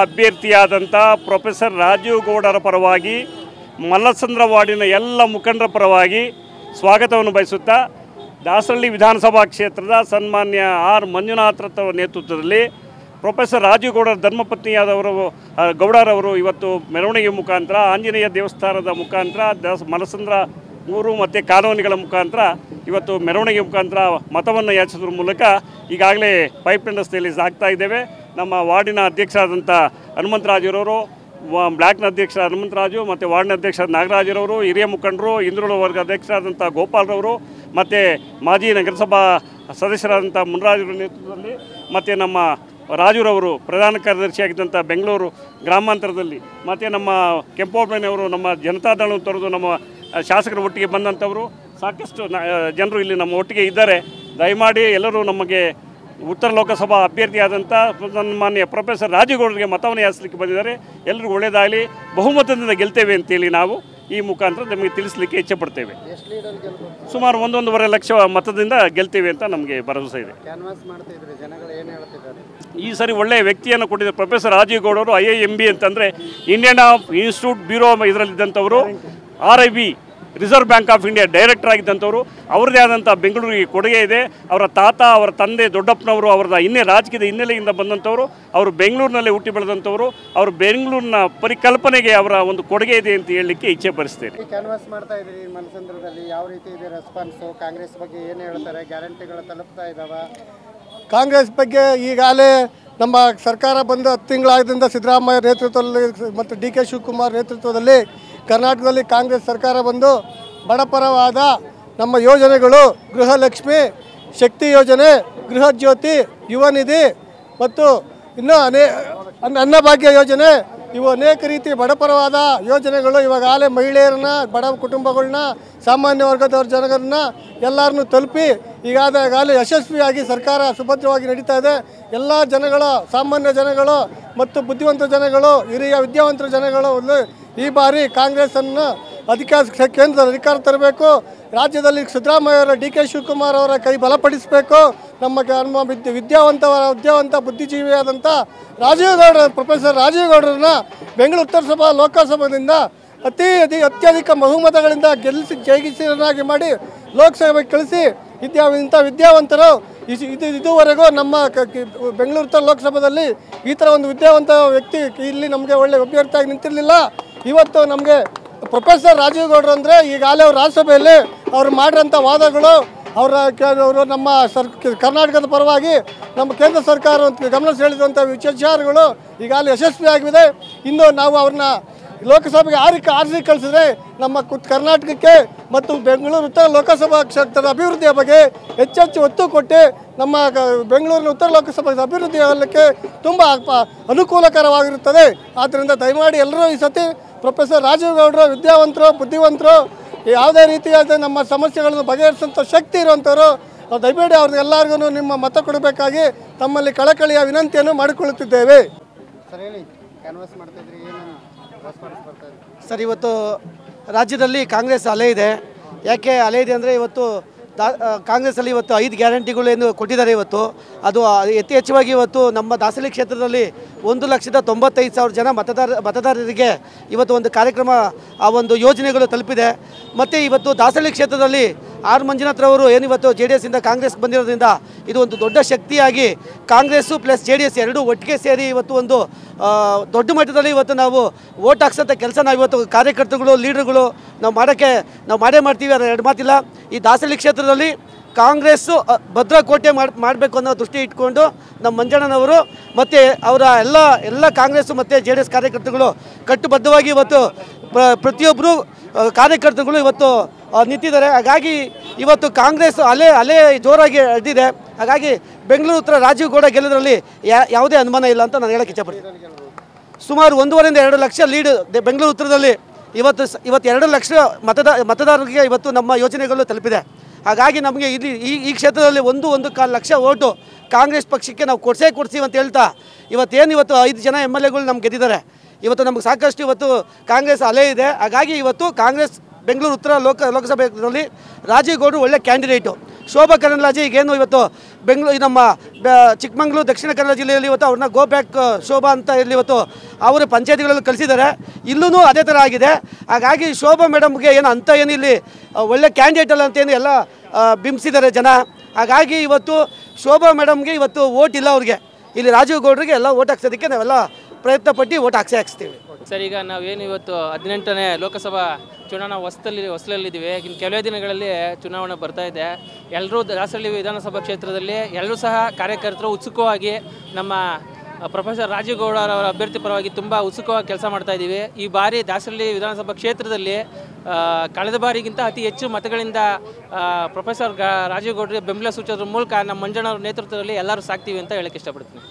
ಅಭ್ಯರ್ಥಿಯಾದಂಥ professor Rajiv ಗೌಡರ ಪರವಾಗಿ ಮಲ್ಲಸಂದ್ರ ವಾರ್ಡಿನ ಎಲ್ಲ ಮುಖಂಡರ ಪರವಾಗಿ ಸ್ವಾಗತವನ್ನು ಬಯಸುತ್ತಾ ದಾಸರಳ್ಳಿ ವಿಧಾನಸಭಾ ಕ್ಷೇತ್ರದ ಸನ್ಮಾನ್ಯ ಆರ್ ಮಂಜುನಾಥರವರ ನೇತೃತ್ವದಲ್ಲಿ ಪ್ರೊಫೆಸರ್ ರಾಜೀವ್ ಗೌಡರ ಧರ್ಮಪತ್ನಿಯಾದವರು ಗೌಡರವರು ಇವತ್ತು ಮೆರವಣಿಗೆ ಮುಖಾಂತರ ಆಂಜನೇಯ ದೇವಸ್ಥಾನದ ಮುಖಾಂತರ ಮಲ್ಲಸಂದ್ರ ಊರು ಮತ್ತು ಕಾನೂನುಗಳ ಮುಖಾಂತರ ಇವತ್ತು ಮೆರವಣಿಗೆ ಮುಖಾಂತರ ಮತವನ್ನು ಯಾಚಿಸುವ ಮೂಲಕ ಈಗಾಗಲೇ ಪೈಪ್ಲೈನ್ ರಸ್ತೆಯಲ್ಲಿ ಸಾಗ್ತಾ ಇದ್ದೇವೆ. ನಮ್ಮ ವಾರ್ಡಿನ ಅಧ್ಯಕ್ಷರಾದಂಥ ಹನುಮಂತರಾಜರವರು, ಬ್ಲಾಕ್ನ ಅಧ್ಯಕ್ಷ ಹನುಮಂತರಾಜು ಮತ್ತು ವಾರ್ಡ್ನ ಅಧ್ಯಕ್ಷ ನಾಗರಾಜರವರು, ಹಿರಿಯ ಮುಖಂಡರು, ಹಿಂದುಳಿದ ವರ್ಗ ಅಧ್ಯಕ್ಷರಾದಂಥ ಗೋಪಾಲ್ರವರು ಮತ್ತು ಮಾಜಿ ನಗರಸಭಾ ಸದಸ್ಯರಾದಂಥ ಮುನ್ರಾಜರ ನೇತೃತ್ವದಲ್ಲಿ ಮತ್ತು ನಮ್ಮ ರಾಜುರವರು ಪ್ರಧಾನ ಕಾರ್ಯದರ್ಶಿಯಾಗಿದ್ದಂಥ ಬೆಂಗಳೂರು ಗ್ರಾಮಾಂತರದಲ್ಲಿ ಮತ್ತು ನಮ್ಮ ಕೆಂಪೋಬಣ್ಣವರು ನಮ್ಮ ಜನತಾದಳವನ್ನು ತೊರೆದು ನಮ್ಮ ಶಾಸಕರ ಒಟ್ಟಿಗೆ ಬಂದಂಥವರು ಸಾಕಷ್ಟು ಜನರು ಇಲ್ಲಿ ನಮ್ಮ ಒಟ್ಟಿಗೆ ಇದ್ದಾರೆ. ದಯಮಾಡಿ ಎಲ್ಲರೂ ನಮಗೆ ಉತ್ತರ ಲೋಕಸಭಾ ಅಭ್ಯರ್ಥಿಯಾದಂಥ ಸನ್ಮಾನ್ಯ ಪ್ರೊಫೆಸರ್ ರಾಜೀವ್ ಗೌಡರಿಗೆ ಮತವನ್ನು ಯಾಚಿಸಲಿಕ್ಕೆ ಬಂದಿದ್ದಾರೆ. ಎಲ್ಲರಿಗೂ ಒಳ್ಳೆಯದಾಗಲಿ, ಬಹುಮತದಿಂದ ಗೆಲ್ತೇವೆ ಅಂತೇಳಿ ನಾವು ಈ ಮುಖಾಂತರ ನಮಗೆ ತಿಳಿಸಲಿಕ್ಕೆ ಇಚ್ಛೆಪಡ್ತೇವೆ. ಸುಮಾರು 1.5 ಲಕ್ಷ ಮತದಿಂದ ಗೆಲ್ತೇವೆ ಅಂತ ನಮಗೆ ಭರವಸೆ ಇದೆ. ಈ ಸರಿ ಒಳ್ಳೆಯ ವ್ಯಕ್ತಿಯನ್ನು ಕೊಟ್ಟಿದ್ದಾರೆ ಪ್ರೊಫೆಸರ್ ರಾಜೀವ್ ಗೌಡರು. IIMB ಅಂತಂದರೆ ಇಂಡಿಯನ್ ಇನ್ಸ್ಟಿಟ್ಯೂಟ್ ಬ್ಯೂರೋ ಇದರಲ್ಲಿದ್ದಂಥವರು, RIB reserve bank of India director ಆಗಿದ್ದಂಥವರು. ಅವ್ರದ್ದೇ ಆದಂಥ ಬೆಂಗಳೂರಿಗೆ ಕೊಡುಗೆ ಇದೆ. ಅವರ ತಾತ, ಅವರ ತಂದೆ ದೊಡ್ಡಪ್ಪನವರು ಅವರದ ರಾಜಕೀಯದ ಹಿನ್ನೆಲೆಯಿಂದ ಬಂದಂಥವರು. ಅವರು ಬೆಂಗಳೂರಿನಲ್ಲೇ ಹುಟ್ಟಿ ಬೆಳೆದಂಥವರು. ಅವರು ಬೆಂಗಳೂರಿನ ಪರಿಕಲ್ಪನೆಗೆ ಅವರ ಒಂದು ಕೊಡುಗೆ ಇದೆ ಅಂತ ಹೇಳಲಿಕ್ಕೆ ಇಚ್ಛೆ ಪಡಿಸ್ತೇನೆ. ಕ್ಯಾನ್ವಾಸ್ ಮಾಡ್ತಾ ಇದ್ದೀರಿ ಮಲ್ಲಸಂದ್ರದಲ್ಲಿ, ಯಾವ ರೀತಿ ಇದೆ ರೆಸ್ಪಾನ್ಸು? ಕಾಂಗ್ರೆಸ್ ಬಗ್ಗೆ ಏನು ಹೇಳ್ತಾರೆ? ಗ್ಯಾರಂಟಿಗಳು ತಲುಪ್ತಾ ಇದ್ದಾವ? ಕಾಂಗ್ರೆಸ್ ಬಗ್ಗೆ ಈಗಾಗಲೇ ನಮ್ಮ ಸರ್ಕಾರ ಬಂದ 10 ತಿಂಗಳಾದ್ದರಿಂದ ಸಿದ್ದರಾಮಯ್ಯ ನೇತೃತ್ವದಲ್ಲಿ ಮತ್ತು DK ಶಿವಕುಮಾರ್ ನೇತೃತ್ವದಲ್ಲಿ ಕರ್ನಾಟಕದಲ್ಲಿ ಕಾಂಗ್ರೆಸ್ ಸರ್ಕಾರ ಬಂದು ಬಡಪರವಾದ ನಮ್ಮ ಯೋಜನೆಗಳು, ಗೃಹಲಕ್ಷ್ಮಿ, ಶಕ್ತಿ ಯೋಜನೆ, ಗೃಹ ಜ್ಯೋತಿ, ಯುವ ನಿಧಿ ಮತ್ತು ಇನ್ನೂ ಅನ್ನಭಾಗ್ಯ ಯೋಜನೆ, ಇವು ಅನೇಕ ರೀತಿ ಬಡಪರವಾದ ಯೋಜನೆಗಳು ಇವಾಗಲೇ ಮಹಿಳೆಯರನ್ನ, ಬಡ ಕುಟುಂಬಗಳನ್ನ, ಸಾಮಾನ್ಯ ವರ್ಗದವ್ರ ಜನರನ್ನ ಎಲ್ಲರನ್ನೂ ತಲುಪಿ ಈಗಾಗಲೇ ಯಶಸ್ವಿಯಾಗಿ ಸರ್ಕಾರ ಸುಭದ್ರವಾಗಿ ನಡೀತಾ ಇದೆ. ಎಲ್ಲ ಜನಗಳು, ಸಾಮಾನ್ಯ ಜನಗಳು ಮತ್ತು ಬುದ್ಧಿವಂತ ಜನಗಳು, ಹಿರಿಯ ವಿದ್ಯಾವಂತರ ಜನಗಳು ಈ ಬಾರಿ ಕಾಂಗ್ರೆಸ್ಸನ್ನು ಕೇಂದ್ರ ಅಧಿಕಾರ ತರಬೇಕು. ರಾಜ್ಯದಲ್ಲಿ ಸಿದ್ದರಾಮಯ್ಯ ಅವರ DK ಶಿವಕುಮಾರ್ ಅವರ ಕೈ ಬಲಪಡಿಸಬೇಕು. ನಮ್ಮ ವಿದ್ಯಾವಂತ ಬುದ್ಧಿಜೀವಿಯಾದಂಥ ಪ್ರೊಫೆಸರ್ ರಾಜೀವ್ ಗೌಡರನ್ನ ಬೆಂಗಳೂರು ಉತ್ತರ ಲೋಕಸಭೆಯಿಂದ ಅತ್ಯಧಿಕ ಬಹುಮತಗಳಿಂದ ಜಯಿಸಿರನ್ನಾಗಿ ಮಾಡಿ ಲೋಕಸಭೆಗೆ ಕಳಿಸಿ ಇಂಥ ವಿದ್ಯಾವಂತರು ಇದುವರೆಗೂ ನಮ್ಮ ಬೆಂಗಳೂರು ಉತ್ತರ ಲೋಕಸಭೆಯಲ್ಲಿ ಈ ಥರ ಒಂದು ವಿದ್ಯಾವಂತ ವ್ಯಕ್ತಿ ಇಲ್ಲಿ ನಮಗೆ ಒಳ್ಳೆ ಅಭ್ಯರ್ಥಿಯಾಗಿ ನಿಂತಿರಲಿಲ್ಲ. ಇವತ್ತು ನಮಗೆ ಪ್ರೊಫೆಸರ್ ರಾಜೀವ್ ಗೌಡರು ಅಂದರೆ ಈಗಾಗಲೇ ಅವ್ರ ರಾಜ್ಯಸಭೆಯಲ್ಲಿ ಅವರು ಮಾಡಿರೋಂಥ ವಾದಗಳು, ಅವರು ನಮ್ಮ ಕರ್ನಾಟಕದ ಪರವಾಗಿ ನಮ್ಮ ಕೇಂದ್ರ ಸರ್ಕಾರ ಗಮನ ಸೆಳೆದಂಥ ವಿಚಾರಗಳು ಈಗಾಗಲೇ ಯಶಸ್ವಿಯಾಗಿದೆ. ಇನ್ನು ನಾವು ಅವ್ರನ್ನ ಲೋಕಸಭೆಗೆ ಆರಿಸಿ ಕಳಿಸಿದ್ರೆ ನಮ್ಮ ಕರ್ನಾಟಕಕ್ಕೆ ಮತ್ತು ಬೆಂಗಳೂರು ಉತ್ತರ ಲೋಕಸಭಾ ಕ್ಷೇತ್ರದ ಅಭಿವೃದ್ಧಿಯ ಬಗ್ಗೆ ಹೆಚ್ಚೆಚ್ಚು ಒತ್ತು ಕೊಟ್ಟು ನಮ್ಮ ಬೆಂಗಳೂರಿನ ಉತ್ತರ ಲೋಕಸಭಾ ಅಭಿವೃದ್ಧಿ ಆಗಲಿಕ್ಕೆ ತುಂಬ ಅನುಕೂಲಕರವಾಗಿರುತ್ತದೆ. ಆದ್ದರಿಂದ ದಯಮಾಡಿ ಎಲ್ಲರೂ ಈ ಸತಿ ಪ್ರೊಫೆಸರ್ ರಾಜೀವ್ ಗೌಡರು ವಿದ್ಯಾವಂತರು, ಬುದ್ಧಿವಂತರು, ಯಾವುದೇ ರೀತಿಯಾದ ನಮ್ಮ ಸಮಸ್ಯೆಗಳನ್ನು ಬಗೆಹರಿಸುವಂಥ ಶಕ್ತಿ ಇರುವಂಥವರು, ದಯಮಾಡಿ ಅವ್ರಿಗೆಲ್ಲರಿಗೂ ನಿಮ್ಮ ಮತ ಕೊಡಬೇಕಾಗಿ ತಮ್ಮಲ್ಲಿ ಕಳಕಳಿಯ ವಿನಂತಿಯನ್ನು ಮಾಡಿಕೊಳ್ಳುತ್ತಿದ್ದೇವೆ. ಸರ್ ಹೇಳಿ, ಕ್ಯಾನ್ವಾಸ್ ಮಾಡ್ತಾಯಿದ್ರಿ, ಏನು ರೆಸ್ಪಾನ್ಸ್ ಬರ್ತಾ ಇದೆ? ಸರ್, ಇವತ್ತು ರಾಜ್ಯದಲ್ಲಿ ಕಾಂಗ್ರೆಸ್ ಅಲೆ ಇದೆ. ಯಾಕೆ ಅಲೆ ಇದೆ ಅಂದರೆ ಇವತ್ತು ಕಾಂಗ್ರೆಸ್ಸಲ್ಲಿ ಇವತ್ತು 5 ಗ್ಯಾರಂಟಿಗಳು ಏನು ಕೊಟ್ಟಿದ್ದಾರೆ. ಇವತ್ತು ಅದು ಯಥೇಚ್ಛವಾಗಿ ಇವತ್ತು ನಮ್ಮ ದಾಸರಳ್ಳಿ ಕ್ಷೇತ್ರದಲ್ಲಿ 1,95,000 ಜನ ಮತದಾರರಿಗೆ ಇವತ್ತು ಒಂದು ಕಾರ್ಯಕ್ರಮ, ಆ ಒಂದು ಯೋಜನೆಗಳು ತಲುಪಿದೆ. ಮತ್ತು ಇವತ್ತು ದಾಸರಳ್ಳಿ ಕ್ಷೇತ್ರದಲ್ಲಿ ಆರ್ ಮಂಜುನಾಥರವರು ಏನಿವತ್ತು JDS ಇಂದ ಕಾಂಗ್ರೆಸ್ ಬಂದಿರೋದ್ರಿಂದ ಇದು ಒಂದು ದೊಡ್ಡ ಶಕ್ತಿಯಾಗಿ ಕಾಂಗ್ರೆಸ್ಸು ಪ್ಲಸ್ JDS ಎರಡೂ ಒಟ್ಟಿಗೆ ಸೇರಿ ಇವತ್ತು ಒಂದು ದೊಡ್ಡ ಮಟ್ಟದಲ್ಲಿ ಇವತ್ತು ನಾವು ವೋಟ್ ಹಾಕ್ಸೋಂಥ ಕೆಲಸ ನಾವು ಇವತ್ತು ಕಾರ್ಯಕರ್ತರುಗಳು, ಲೀಡರ್ಗಳು ನಾವು ಮಾಡೇ ಮಾಡ್ತೀವಿ. ಅದು ಎರಡು ಮಾತಿಲ್ಲ. ಈ ದಾಸರಳ್ಳಿ ಕ್ಷೇತ್ರದಲ್ಲಿ ಕಾಂಗ್ರೆಸ್ಸು ಭದ್ರಕೋಟೆ ಮಾಡಬೇಕು ಅನ್ನೋ ದೃಷ್ಟಿ ಇಟ್ಕೊಂಡು ನಮ್ಮ ಮಂಜಣ್ಣನವರು ಮತ್ತು ಅವರ ಎಲ್ಲ ಕಾಂಗ್ರೆಸ್ಸು ಮತ್ತು JDS ಕಾರ್ಯಕರ್ತರುಗಳು ಕಟ್ಟುಬದ್ಧವಾಗಿ ಇವತ್ತು ಪ್ರತಿಯೊಬ್ಬರು ಕಾರ್ಯಕರ್ತರುಗಳು ಇವತ್ತು ನಿಂತಿದ್ದಾರೆ. ಹಾಗಾಗಿ ಇವತ್ತು ಕಾಂಗ್ರೆಸ್ ಅಲೆ ಜೋರಾಗಿ ಎದ್ದಿದೆ. ಹಾಗಾಗಿ ಬೆಂಗಳೂರು ಉತ್ತರ ರಾಜೀವ್ ಗೌಡ ಗೆಲ್ಲೋದ್ರಲ್ಲಿ ಯಾವುದೇ ಅನುಮಾನ ಇಲ್ಲ ಅಂತ ನಾನು ಹೇಳಕ್ಕೆ ಇಷ್ಟಪಡ್ತೀನಿ. ಸುಮಾರು 1.5ರಿಂದ 2 ಲಕ್ಷ ಲೀಡ್ ಬೆಂಗಳೂರು ಉತ್ತರದಲ್ಲಿ ಇವತ್ತು 2 ಲಕ್ಷ ಮತದಾರರಿಗೆ ಇವತ್ತು ನಮ್ಮ ಯೋಜನೆಗಳು ತಲುಪಿದೆ. ಹಾಗಾಗಿ ನಮಗೆ ಇಲ್ಲಿ ಈ ಕ್ಷೇತ್ರದಲ್ಲಿ 1.25 ಲಕ್ಷ ಓಟು ಕಾಂಗ್ರೆಸ್ ಪಕ್ಷಕ್ಕೆ ನಾವು ಕೊಡ್ತೀವಿ ಅಂತ ಹೇಳ್ತಾ ಇವತ್ತು 5 ಜನ MLAಗಳು ನಮ್ಗೆ ಗೆದ್ದಿದ್ದಾರೆ. ಇವತ್ತು ನಮಗೆ ಸಾಕಷ್ಟು ಇವತ್ತು ಕಾಂಗ್ರೆಸ್ ಅಲೆ ಇದೆ. ಹಾಗಾಗಿ ಇವತ್ತು ಕಾಂಗ್ರೆಸ್ ಬೆಂಗಳೂರು ಉತ್ತರ ಲೋಕಸಭೆಯಲ್ಲಿ ರಾಜೀವ್ ಗೌಡರು ಒಳ್ಳೆ ಕ್ಯಾಂಡಿಡೇಟು. ಶೋಭಾ ಕರಂದ್ಲಾಜೆ ಈಗೇನು ಇವತ್ತು ಬೆಂಗಳೂರು ನಮ್ಮ ಚಿಕ್ಕಮಗಳೂರು ದಕ್ಷಿಣ ಕನ್ನಡ ಜಿಲ್ಲೆಯಲ್ಲಿ ಇವತ್ತು ಅವ್ರನ್ನ ಗೋ ಬ್ಯಾಕ್ ಶೋಭಾ ಅಂತ ಇಲ್ಲಿ ಇವತ್ತು ಅವರು ಪಂಚಾಯತಿಗಳಲ್ಲಿ ಕಳಿಸಿದ್ದಾರೆ. ಇಲ್ಲೂ ಅದೇ ಥರ ಆಗಿದೆ. ಹಾಗಾಗಿ ಶೋಭಾ ಮೇಡಮ್ಗೆ ಏನು ಅಂತ ಏನು ಇಲ್ಲಿ ಒಳ್ಳೆ ಕ್ಯಾಂಡಿಡೇಟ್ ಅಲ್ಲ ಅಂತೇನು ಎಲ್ಲ ಬಿಂಬಿಸಿದ್ದಾರೆ ಜನ. ಹಾಗಾಗಿ ಇವತ್ತು ಶೋಭಾ ಮೇಡಮ್ಗೆ ಇವತ್ತು ಓಟ್ ಇಲ್ಲ ಅವ್ರಿಗೆ. ಇಲ್ಲಿ ರಾಜೀವ್ ಗೌಡ್ರಿಗೆ ಎಲ್ಲ ಓಟ್ ಹಾಕ್ಸೋದಕ್ಕೆ ನಾವೆಲ್ಲ ಪ್ರಯತ್ನ ಪಟ್ಟು ಓಟ್ ಹಾಕ್ಸ್ತೀವಿ. ಸರ್, ಈಗ ನಾವೇನು ಇವತ್ತು 18ನೇ ಲೋಕಸಭಾ ಚುನಾವಣಾ ಹೊಸಲಲ್ಲಿದ್ದೀವಿ. ಇನ್ನು ಕೆಲವೇ ದಿನಗಳಲ್ಲಿ ಚುನಾವಣೆ ಬರ್ತಾ ಇದೆ. ಎಲ್ಲರೂ ದಾಸರಳ್ಳಿ ವಿಧಾನಸಭಾ ಕ್ಷೇತ್ರದಲ್ಲಿ ಎಲ್ಲರೂ ಸಹ ಕಾರ್ಯಕರ್ತರು ಉತ್ಸುಕವಾಗಿ ನಮ್ಮ ಪ್ರೊಫೆಸರ್ ರಾಜೀವ್ ಗೌಡ ಅವರ ಅಭ್ಯರ್ಥಿ ಪರವಾಗಿ ತುಂಬ ಉತ್ಸುಕವಾಗಿ ಕೆಲಸ ಮಾಡ್ತಾ ಇದ್ದೀವಿ. ಈ ಬಾರಿ ದಾಸರಳ್ಳಿ ವಿಧಾನಸಭಾ ಕ್ಷೇತ್ರದಲ್ಲಿ ಕಳೆದ ಬಾರಿಗಿಂತ ಅತಿ ಹೆಚ್ಚು ಮತಗಳಿಂದ ಪ್ರೊಫೆಸರ್ ರಾಜೀವ್ ಗೌಡರಿಗೆ ಬೆಂಬಲ ಸೂಚಿಸೋದ್ರ ಮೂಲಕ ನಮ್ಮ ಮಂಜಣ್ಣವ್ರ ನೇತೃತ್ವದಲ್ಲಿ ಎಲ್ಲರೂ ಸಾಕ್ತೀವಿ ಅಂತ ಹೇಳಕ್ಕೆ ಇಷ್ಟಪಡ್ತೀನಿ.